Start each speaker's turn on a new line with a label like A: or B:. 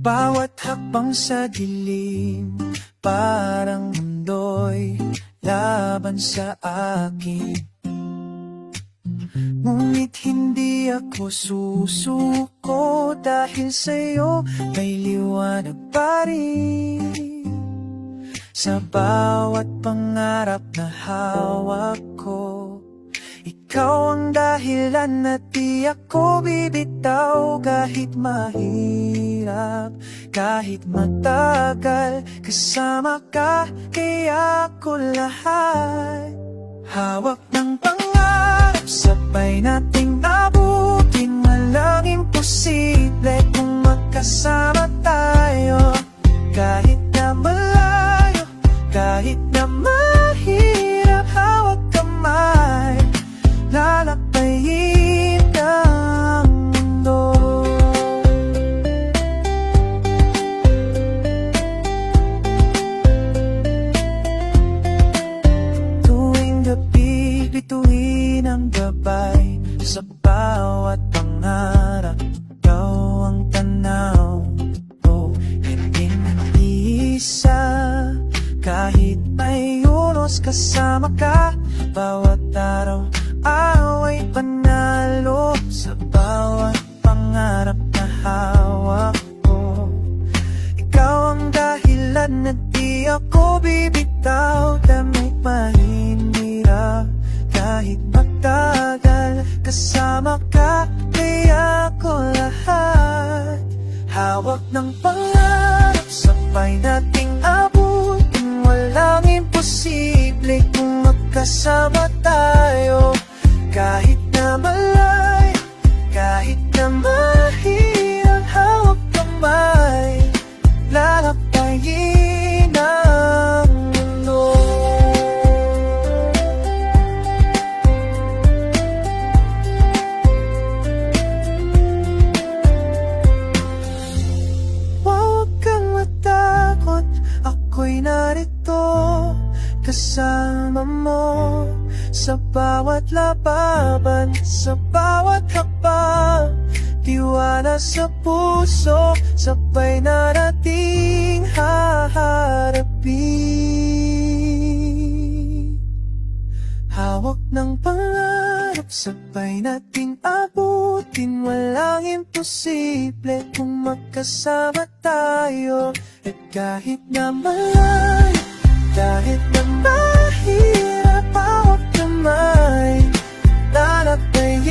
A: Bawat hakbang sa dilim, parang mundo'y laban sa akin. Ngunit hindi ako susuko, dahil sa'yo may liwanag pa rin. Sa bawat pangarap na hawak ko, ikaw ang dahilan na di ako bibitaw. Kahit mahirap, kahit matagal, kasama ka, kaya ko lahat. Hawak ng pangarap, sabay nating abutin. Walang imposible kung magkasama tayo. Kahit na malayo, kahit na mahirap, hawak kamay, lalakayin ang mundo. Tuwing gabi, bituin ang gabay. Sa bawat pangarap, ikaw ang tanaw ko. Hindi isa, kahit may unos, kasama ka. Bawat araw, away panalo. Sa bawat pangarap na hawak ko, ikaw ang dahilan na di ako bibitaw. Damay mahirap, kahit matagal, kasama ka, kaya ko lahat. Hawak ng pangarap, sabay nating abutin. Walang imposible kung magkasama tayo. Kahit na malayo, kahit na mahirap, hawak kamay, lalakayin ang mundo. Huwag kang matakot, ako'y narito kasama mo. Sa bawat lababan, sa bawat hakbang, tiwala sa puso, sabay na nating haharapin. Hawak ng pangarap, sabay nating abutin. Walang imposible kung magkasama tayo. At kahit na malayo, kahit na mahirap, hawak kamay, lalakayin